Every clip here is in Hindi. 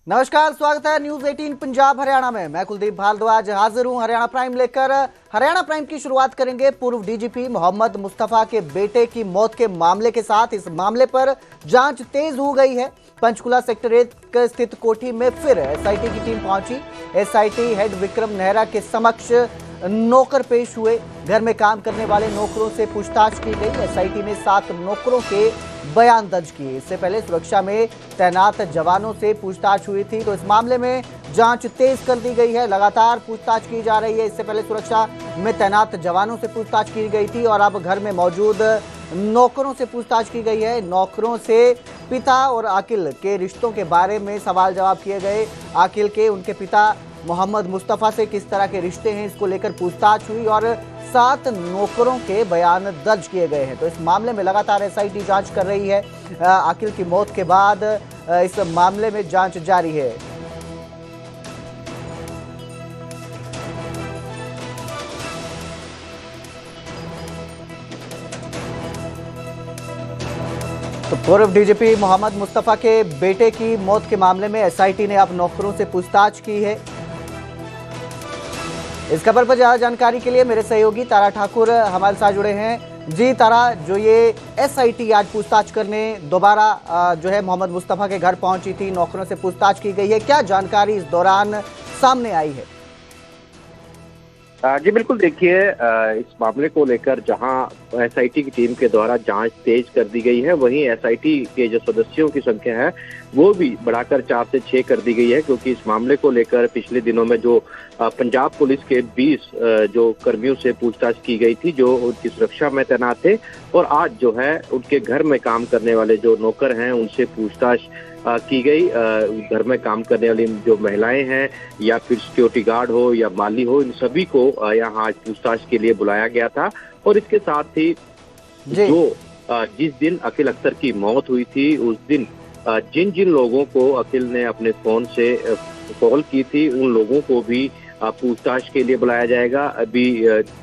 नमस्कार, स्वागत है न्यूज 18 पंजाब हरियाणा में। मैं कुलदीप भारद्वाज हाजिर हूं हरियाणा प्राइम लेकर। हरियाणा प्राइम की शुरुआत करेंगे पूर्व डीजीपी मोहम्मद मुस्तफा के बेटे की मौत के मामले के साथ। इस मामले पर जांच तेज हो गई है। पंचकुला सेक्टर 1 स्थित कोठी में फिर एसआईटी की टीम पहुंची। एसआईटी हेड विक्रम नेहरा के समक्ष नौकर पेश हुए। घर में काम करने वाले नौकरों से पूछताछ की गई। एसआईटी ने 7 नौकरों के बयान दर्ज किए। इससे पहले सुरक्षा में तैनात जवानों से पूछताछ हुई थी, तो इस मामले में जांच तेज कर दी गई है। लगातार पूछताछ की जा रही है। इससे पहले सुरक्षा में तैनात जवानों से पूछताछ की गई थी और अब घर में मौजूद नौकरों से पूछताछ की गई है। नौकरों से पिता और आकिल के रिश्तों के बारे में सवाल जवाब किए गए। आकिल के उनके पिता मोहम्मद मुस्तफा से किस तरह के रिश्ते हैं, इसको लेकर पूछताछ हुई और 7 नौकरों के बयान दर्ज किए गए हैं। तो इस मामले में लगातार एसआईटी जांच कर रही है। आकिल की मौत के बाद इस मामले में जांच जारी है। तो पूर्व डीजीपी मोहम्मद मुस्तफा के बेटे की मौत के मामले में एसआईटी ने अब नौकरों से पूछताछ की है। इस खबर पर ज्यादा जानकारी के लिए मेरे सहयोगी तारा ठाकुर हमारे साथ जुड़े हैं। जी तारा, जो ये एसआईटी आज पूछताछ करने दोबारा जो है मोहम्मद मुस्तफा के घर पहुंची थी, नौकरों से पूछताछ की गई है, क्या जानकारी इस दौरान सामने आई है? जी बिल्कुल, देखिए इस मामले को लेकर जहां एसआईटी की टीम के द्वारा जांच तेज कर दी गई है, वहीं एसआईटी के जो सदस्यों की संख्या है वो भी बढ़ाकर 4 से 6 कर दी गई है, क्योंकि इस मामले को लेकर पिछले दिनों में जो पंजाब पुलिस के 20 जो कर्मियों से पूछताछ की गई थी, जो उनकी सुरक्षा में तैनात थे, और आज जो है उनके घर में काम करने वाले जो नौकर हैं उनसे पूछताछ की गई। घर में काम करने वाली जो महिलाएं हैं या फिर सिक्योरिटी गार्ड हो या माली हो, इन सभी को यहाँ आज पूछताछ के लिए बुलाया गया था। और इसके साथ ही जो जिस दिन अकील अख्तर की मौत हुई थी, उस दिन जिन जिन लोगों को अकील ने अपने फोन से कॉल की थी, उन लोगों को भी पूछताछ के लिए बुलाया जाएगा। अभी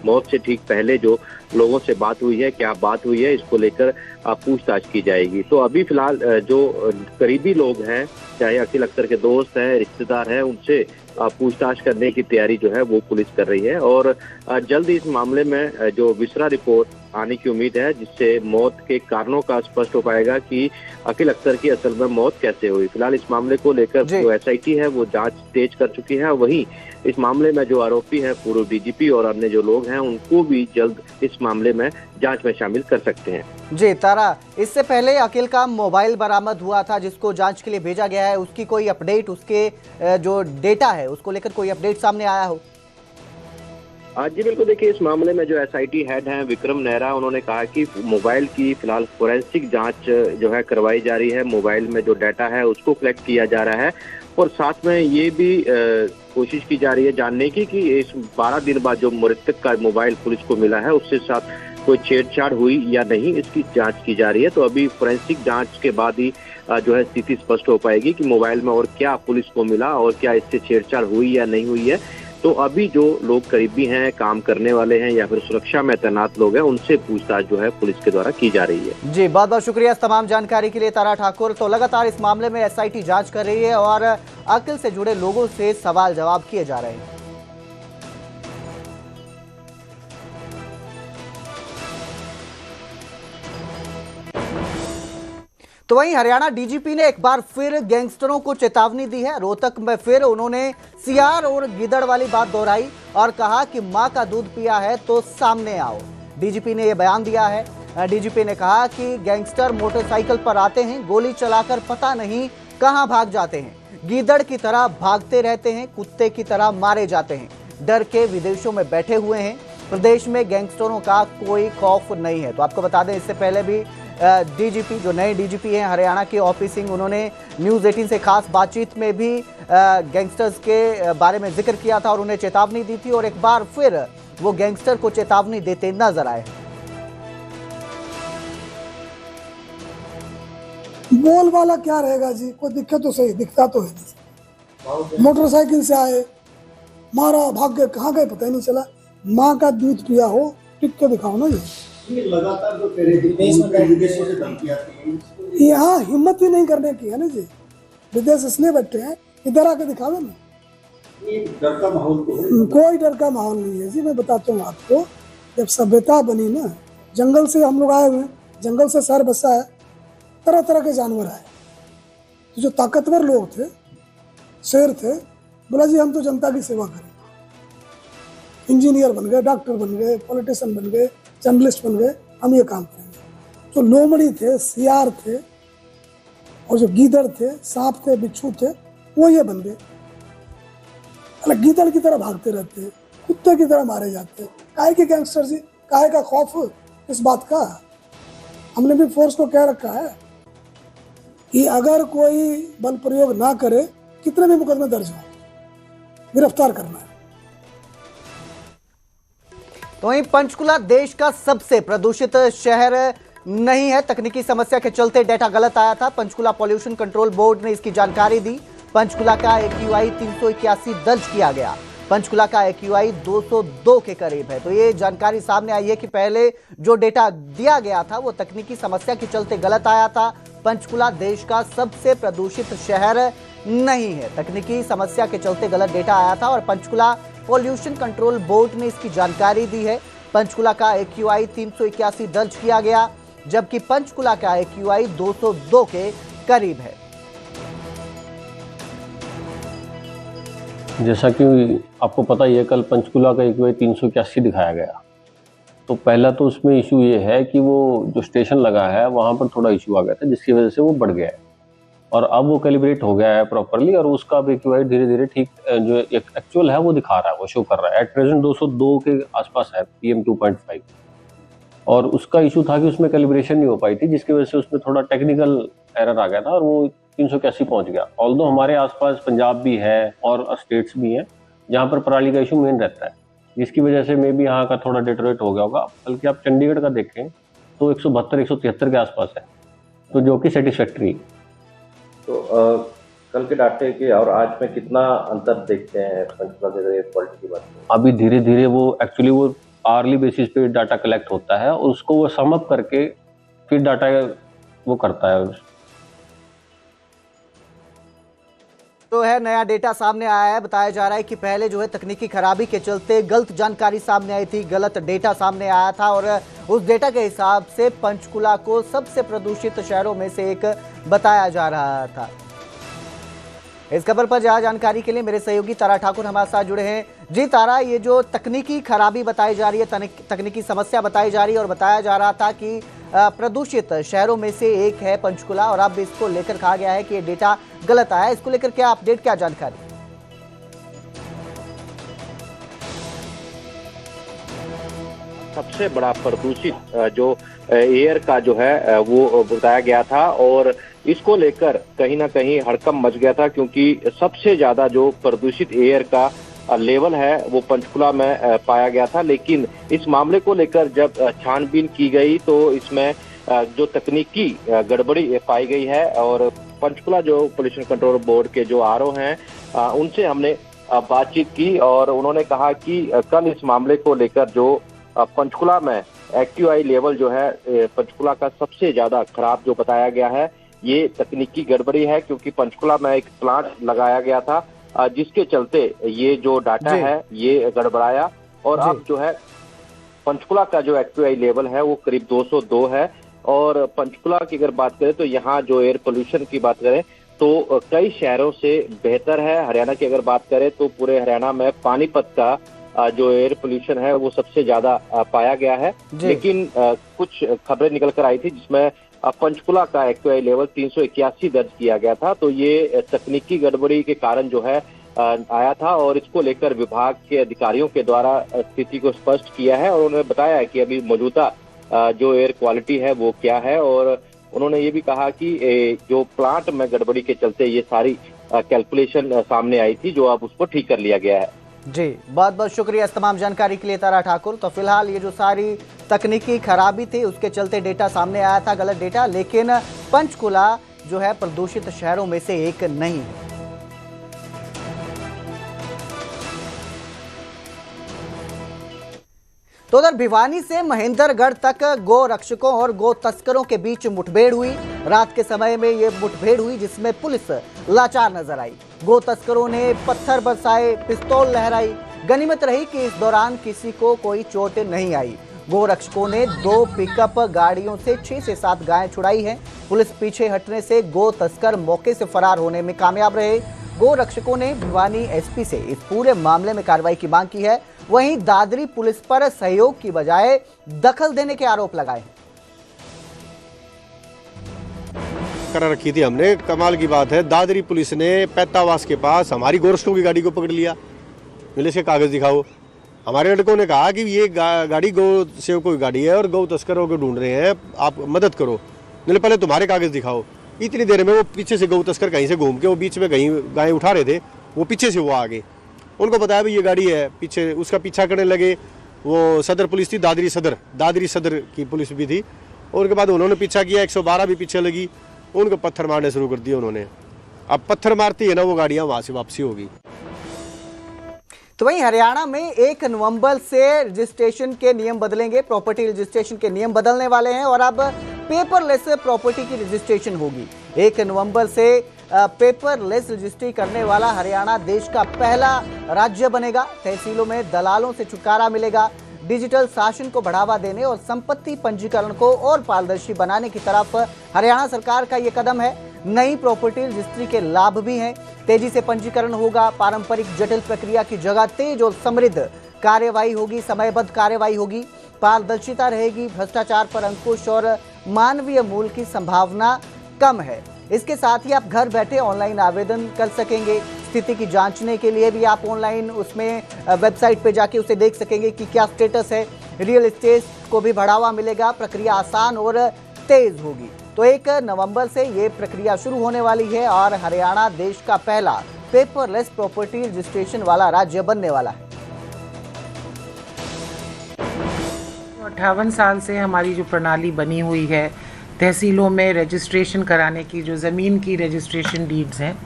मौत से ठीक पहले जो लोगों से बात हुई है, क्या बात हुई है, इसको लेकर पूछताछ की जाएगी। तो अभी फिलहाल जो करीबी लोग हैं, चाहे अकील अख्तर के दोस्त हैं, रिश्तेदार हैं, उनसे पूछताछ करने की तैयारी जो है वो पुलिस कर रही है। और जल्द ही इस मामले में जो विसरा रिपोर्ट आने की उम्मीद है, जिससे मौत के कारणों का स्पष्ट हो पाएगा कि अकील अख्तर की असल में मौत कैसे हुई। फिलहाल इस मामले को लेकर जो एसआईटी है वो जांच तेज कर चुकी है। वहीं इस मामले में जो आरोपी है पूर्व डीजीपी और अन्य जो लोग हैं, उनको भी जल्द इस मामले में जांच में शामिल कर सकते हैं। जी तारा, इससे पहले अकील का मोबाइल बरामद हुआ था जिसको जांच के लिए भेजा गया है, उसकी कोई अपडेट, उसके जो डेटा है उसको लेकर कोई अपडेट सामने आया हो? जी बिल्कुल, देखिए इस मामले में जो एसआईटी हेड हैं विक्रम नेहरा, उन्होंने कहा कि मोबाइल की फिलहाल फोरेंसिक जांच जो है करवाई जा रही है। मोबाइल में जो डाटा है उसको कलेक्ट किया जा रहा है और साथ में ये भी कोशिश की जा रही है जानने की कि इस 12 दिन बाद जो मृतक का मोबाइल पुलिस को मिला है उससे साथ कोई छेड़छाड़ हुई या नहीं, इसकी जांच की जा रही है। तो अभी फोरेंसिक जांच के बाद ही जो है स्थिति स्पष्ट हो पाएगी कि मोबाइल में और क्या पुलिस को मिला और क्या इससे छेड़छाड़ हुई या नहीं हुई है। तो अभी जो लोग करीबी हैं, काम करने वाले हैं या फिर सुरक्षा में तैनात लोग हैं, उनसे पूछताछ जो है पुलिस के द्वारा की जा रही है। जी बहुत बहुत शुक्रिया इस तमाम जानकारी के लिए तारा ठाकुर। तो लगातार इस मामले में एसआईटी जांच कर रही है और अकील से जुड़े लोगों से सवाल जवाब किए जा रहे हैं। तो वहीं हरियाणा डीजीपी ने एक बार फिर गैंगस्टरों को चेतावनी दी है। रोहतक में फिर उन्होंने सियार और गिदड़ वाली बात दोहराई और कहा कि मां का दूध पिया है तो सामने आओ। डीजीपी ने यह बयान दिया है। डीजीपी ने कहा कि गैंगस्टर मोटरसाइकिल पर आते हैं, गोली चलाकर पता नहीं कहां भाग जाते हैं, गिदड़ की तरह भागते रहते हैं, कुत्ते की तरह मारे जाते हैं, डर के विदेशों में बैठे हुए हैं, प्रदेश में गैंगस्टरों का कोई खौफ नहीं है। तो आपको बता दें, इससे पहले भी डीजीपी, जो नए डीजीपी हैं हरियाणा के ओपी सिंह, उन्होंने न्यूज़ 18 से खास बातचीत में भी गैंगस्टर्स के बारे में जिक्र किया था और उन्हें चेतावनी दी थी और एक बार फिर वो गैंगस्टर को चेतावनी देते नजर आए। बोल वाला क्या रहेगा जी, कोई दिक्कत तो सही, दिखता तो है। मोटरसाइकिल से आए, मारा, भाग गए, कहाँ गए पता ही नहीं चला। माँ का दूध पिया हो, टिक के दिखाओ ना। ये लगातार जो विदेशों से धमकी आती है, यहाँ हिम्मत ही नहीं करने की है ना जी। विदेश इसलिए बैठे हैं इधर आके दिखा दो ना। ये डर का माहौल तो है। कोई डर का माहौल नहीं है जी, मैं बताता हूँ आपको। जब सभ्यता बनी ना, जंगल से हम लोग आए हुए हैं, जंगल से शहर बसा है, तरह तरह के जानवर आए। तो जो ताकतवर लोग थे, शेर थे, बोला जी हम तो जनता की सेवा करें। इंजीनियर बन गए, डॉक्टर बन गए, पॉलिटिशियन बन गए, जर्नलिस्ट बन गए, हम ये काम करेंगे। जो लोमड़ी थे, सियार थे, और जो गीदड़ थे, सांप थे, बिच्छू थे, वो ये बन गए। अलग गीदड़ की तरह भागते रहते हैं, कुत्ते की तरह मारे जाते हैं। काहे के गैंगस्टर जी, काहे का खौफ इस बात का? हमने भी फोर्स को कह रखा है कि अगर कोई बल प्रयोग ना करे, कितने भी मुकदमे दर्ज हो, गिरफ्तार करना है। तो वहीं पंचकुला देश का सबसे प्रदूषित शहर नहीं है। तकनीकी समस्या के चलते डेटा गलत आया था। पंचकुला पॉल्यूशन कंट्रोल बोर्ड ने इसकी जानकारी दी। पंचकुला का AQI 381 दर्ज किया गया। पंचकुला का AQI 202 के करीब है। तो ये जानकारी सामने आई है कि पहले जो डेटा दिया गया था वो तकनीकी समस्या के चलते गलत आया था। पंचकुला देश का सबसे प्रदूषित शहर नहीं है। तकनीकी समस्या के चलते गलत डेटा आया था और पंचकुला पॉल्यूशन कंट्रोल बोर्ड ने इसकी जानकारी दी है। पंचकुला का AQI 381 दर्ज किया गया, जबकि पंचकुला का AQI 202 के करीब है। जैसा कि आपको पता ही है, कल पंचकुला का AQI 381 दिखाया गया। तो पहला तो उसमें इशू ये है कि वो जो स्टेशन लगा है वहाँ पर थोड़ा इशू आ गया था, जिसकी वजह से वो बढ़ गया है और अब वो कैलिब्रेट हो गया है प्रॉपरली और उसका अब AQI धीरे धीरे ठीक जो एक्चुअल है वो दिखा रहा है, वो शो कर रहा है। एट प्रेजेंट 202 के आसपास है PM 2.5 और उसका इशू था कि उसमें कैलिब्रेशन नहीं हो पाई थी, जिसकी वजह से उसमें थोड़ा टेक्निकल एरर आ गया था और वो 381 पहुंच गया। ऑल्दो हमारे आसपास पंजाब भी है और स्टेट्स भी हैं जहाँ पर पराली का इशू मेन रहता है, जिसकी वजह से मे भी यहाँ का थोड़ा डिटोरेट हो गया होगा। बल्कि आप चंडीगढ़ का देखें तो 172-173 के आसपास है, तो जो कि सेटिस्फैक्ट्री। तो कल के डाटे के और आज में कितना अंतर देखते हैं पंचकुला के क्वालिटी की बात में? अभी धीरे धीरे वो एक्चुअली वो आर्ली बेसिस पे डाटा कलेक्ट होता है और उसको वो सम अप करके फिर डाटा वो करता है। तो है नया डेटा सामने आया है। बताया जा रहा है कि पहले जो है तकनीकी खराबी के चलते गलत जानकारी सामने आई थी, गलत डेटा सामने आया था और उस डेटा के हिसाब से पंचकुला को सबसे प्रदूषित शहरों में से एक बताया जा रहा था। इस खबर पर ज्यादा जानकारी के लिए मेरे सहयोगी तारा ठाकुर हमारे साथ जुड़े हैं। जी तारा, ये जो तकनीकी खराबी बताई जा रही है, तकनीकी समस्या बताई जा रही है और बताया जा रहा था कि प्रदूषित शहरों में से एक है पंचकुला और अब इसको लेकर कहा गया है कि ये डेटा गलत आया है, इसको लेकर क्या अपडेट, क्या जानकारी? सबसे बड़ा प्रदूषित जो एयर का जो है वो बताया गया था और इसको लेकर कहीं ना कहीं हड़कंप मच गया था, क्योंकि सबसे ज्यादा जो प्रदूषित एयर का लेवल है वो पंचकुला में पाया गया था। लेकिन इस मामले को लेकर जब छानबीन की गई तो इसमें जो तकनीकी गड़बड़ी पाई गई है और पंचकुला जो पोल्यूशन कंट्रोल बोर्ड के जो RO हैं उनसे हमने बातचीत की और उन्होंने कहा कि कल इस मामले को लेकर जो पंचकुला में AQI लेवल जो है पंचकुला का सबसे ज्यादा खराब जो बताया गया है, ये तकनीकी गड़बड़ी है, क्योंकि पंचकुला में एक प्लांट लगाया गया था जिसके चलते ये जो डाटा है ये गड़बड़ाया और अब जो है पंचकुला का जो AQI लेवल है वो करीब 202 है। और पंचकुला की अगर बात करें तो यहाँ जो एयर पोल्यूशन की बात करें तो कई शहरों से बेहतर है। हरियाणा की अगर बात करें तो पूरे हरियाणा में पानीपत का जो एयर पोल्यूशन है वो सबसे ज्यादा पाया गया है। लेकिन कुछ खबरें निकल कर आई थी जिसमें पंचकुला का AQI लेवल 381 दर्ज किया गया था। तो ये तकनीकी गड़बड़ी के कारण जो है आया था और इसको लेकर विभाग के अधिकारियों के द्वारा स्थिति को स्पष्ट किया है और उन्होंने बताया है कि अभी मौजूदा जो एयर क्वालिटी है वो क्या है। और उन्होंने ये भी कहा कि जो प्लांट में गड़बड़ी के चलते ये सारी कैलकुलेशन सामने आई थी, जो अब उसको ठीक कर लिया गया है। जी, बहुत बहुत शुक्रिया इस तमाम जानकारी के लिए तारा ठाकुर। तो फिलहाल ये जो सारी तकनीकी खराबी थी उसके चलते डेटा सामने आया था, गलत डेटा, लेकिन पंचकुला जो है प्रदूषित शहरों में से एक नहीं है। तो तो उधर भिवानी से महेंद्रगढ़ तक गो रक्षकों और गो तस्करों के बीच मुठभेड़ हुई। रात के समय में ये मुठभेड़ हुई जिसमें पुलिस लाचार नजर आई। गो तस्करों ने पत्थर बरसाए, पिस्तौल लहराई। गनीमत रही कि इस दौरान किसी को कोई चोट नहीं आई। गो रक्षकों ने 2 पिकअप गाड़ियों से 6 से 7 गायें छुड़ाई हैं। पुलिस पीछे हटने से गो तस्कर मौके से फरार होने में कामयाब रहे। गो रक्षकों ने भिवानी एसपी से इस पूरे मामले में कार्रवाई की मांग की है। वहीं दादरी पुलिस पर सहयोग की बजाय दखल देने के आरोप लगाए। करा रखी थी हमने। कमाल की बात है, दादरी पुलिस ने पैतावास के पास हमारी गोरक्षकों की गाड़ी को पकड़ लिया। मिले इसके कागज दिखाओ। हमारे लड़कों ने कहा कि ये गाड़ी गौ सेवकों की गाड़ी है और गौ तस्करों को ढूंढ रहे हैं, आप मदद करो। मैंने पहले तुम्हारे कागज दिखाओ। इतनी देर में वो पीछे से गौ तस्कर कहीं से घूम के वो बीच में कहीं गायें उठा रहे थे, वो पीछे से वो आगे। उनको बताया भाई ये गाड़ी है, पीछे उसका पीछा करने लगे। वो सदर पुलिस थी, दादरी सदर की पुलिस भी थी। और उसके बाद उन्होंने पीछा किया, 112 भी पीछे लगी। उनको पत्थर मारने शुरू कर दिए उन्होंने। अब पत्थर मारती है ना वो गाड़ियाँ, वहाँ से वापसी होगी। तो वहीं हरियाणा में 1 नवंबर से रजिस्ट्रेशन के नियम बदलेंगे। प्रॉपर्टी रजिस्ट्रेशन के नियम बदलने वाले हैं और अब पेपरलेस प्रॉपर्टी की रजिस्ट्रेशन होगी। 1 नवंबर से पेपरलेस रजिस्ट्री करने वाला हरियाणा देश का पहला राज्य बनेगा। तहसीलों में दलालों से छुटकारा मिलेगा। डिजिटल शासन को बढ़ावा देने और संपत्ति पंजीकरण को और पारदर्शी बनाने की तरफ हरियाणा सरकार का ये कदम है। नई प्रॉपर्टी रजिस्ट्री के लाभ भी हैं। तेजी से पंजीकरण होगा। पारंपरिक जटिल प्रक्रिया की जगह तेज और समृद्ध कार्यवाही होगी, समयबद्ध कार्यवाही होगी। पारदर्शिता रहेगी। भ्रष्टाचार पर अंकुश और मानवीय मूल्य की संभावना कम है। इसके साथ ही आप घर बैठे ऑनलाइन आवेदन कर सकेंगे। स्थिति की जांचने के लिए भी आप ऑनलाइन उसमें वेबसाइट पे जाके उसे देख सकेंगे कि क्या स्टेटस है। रियल एस्टेट को भी बढ़ावा मिलेगा। प्रक्रिया आसान और तेज होगी। तो 1 नवंबर से ये प्रक्रिया शुरू होने वाली है और हरियाणा देश का पहला पेपरलेस प्रॉपर्टी रजिस्ट्रेशन वाला राज्य बनने वाला है। 58 साल से हमारी जो प्रणाली बनी हुई है तहसीलों में रजिस्ट्रेशन कराने की, जो ज़मीन की रजिस्ट्रेशन डीड्स हैं,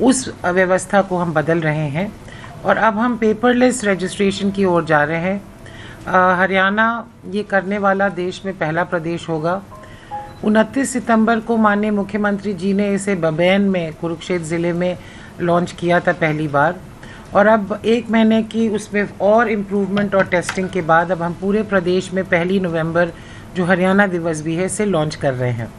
उस व्यवस्था को हम बदल रहे हैं और अब हम पेपरलेस रजिस्ट्रेशन की ओर जा रहे हैं। हरियाणा ये करने वाला देश में पहला प्रदेश होगा। 29 सितंबर को माननीय मुख्यमंत्री जी ने इसे बबैन में, कुरुक्षेत्र ज़िले में लॉन्च किया था पहली बार और अब 1 महीने की उसमें और इम्प्रूवमेंट और टेस्टिंग के बाद अब हम पूरे प्रदेश में 1 नवंबर जो हरियाणा दिवस भी है इसे लॉन्च कर रहे हैं।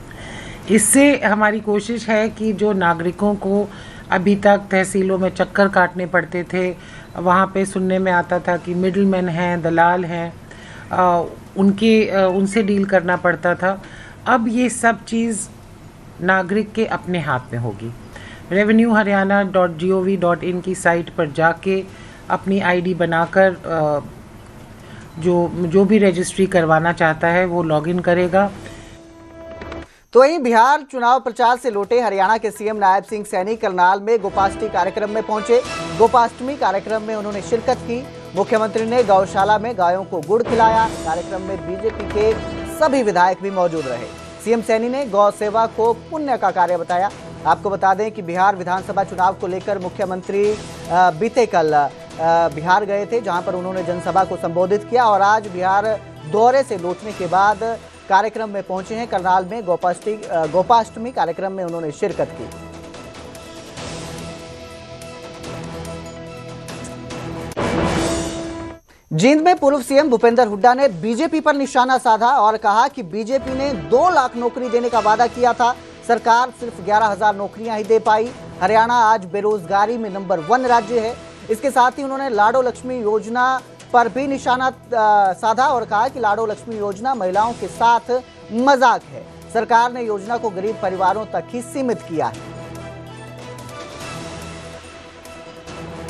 इससे हमारी कोशिश है कि जो नागरिकों को अभी तक तहसीलों में चक्कर काटने पड़ते थे, वहाँ पे सुनने में आता था कि मिडलमैन हैं, दलाल हैं, उनसे डील करना पड़ता था, अब ये सब चीज़ नागरिक के अपने हाथ में होगी। revenueharyana.gov.in की साइट पर जाके अपनी आईडी बनाकर जो भी रजिस्ट्री करवाना चाहता है वो लॉगिन करेगा। तो वहीं बिहार चुनाव प्रचार से लौटे हरियाणा के सीएम नायब सिंह सैनी करनाल में गोपाष्टमी कार्यक्रम में पहुंचे। गोपाष्टमी कार्यक्रम में उन्होंने शिरकत की। मुख्यमंत्री ने गौशाला में गायों को गुड़ खिलाया। कार्यक्रम में बीजेपी के सभी विधायक भी मौजूद रहे। सीएम सैनी ने गौ सेवा को पुण्य का कार्य बताया। आपको बता दें कि बिहार विधानसभा चुनाव को लेकर मुख्यमंत्री बीते कल बिहार गए थे, जहां पर उन्होंने जनसभा को संबोधित किया और आज बिहार दौरे से लौटने के बाद कार्यक्रम में पहुंचे हैं। करनाल में गोपाष्टमी कार्यक्रम में उन्होंने शिरकत की। जींद में पूर्व सीएम भूपेंद्र हुड्डा ने बीजेपी पर निशाना साधा और कहा कि बीजेपी ने 2 लाख नौकरी देने का वादा किया था, सरकार सिर्फ 11,000 नौकरियां ही दे पाई। हरियाणा आज बेरोजगारी में नंबर 1 राज्य है। इसके साथ ही उन्होंने लाडो लक्ष्मी योजना पर भी निशाना साधा और कहा कि लाडो लक्ष्मी योजना महिलाओं के साथ मजाक है। सरकार ने योजना को गरीब परिवारों तक ही सीमित किया है।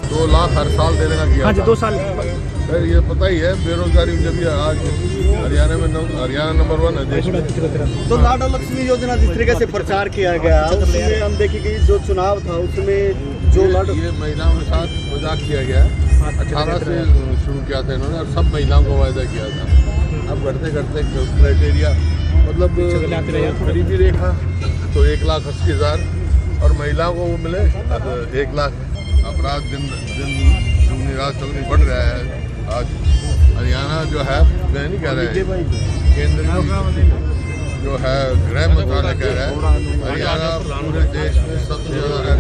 2 लाख हर साल देने का किया। हाँ जी, 2 साल। सर ये पता ही है बेरोजगारी जब ये आज हरियाणा नंबर 1 है देश में। तो लाडो लक्ष्मी योजना जिस तरीके से प्रचार किया गया उसमें हम देखें कि जो चुनाव था उसमें जो ये महिलाओं के साथ मजाक किया गया है। 18 से शुरू किया था इन्होंने और सब महिलाओं को वायदा किया था। अब बढ़ते करते क्राइटेरिया मतलब गरीबी रेखा तो 1,80,000 और महिलाओं को वो मिले 1 लाख। अपराध दिन रात चलनी बढ़ रहा है। आज हरियाणा जो है, मैं नहीं कह रहा केंद्र की जो है गृह मंत्रालय कह रहा है हरियाणा पूरे देश में सबसे ज्यादा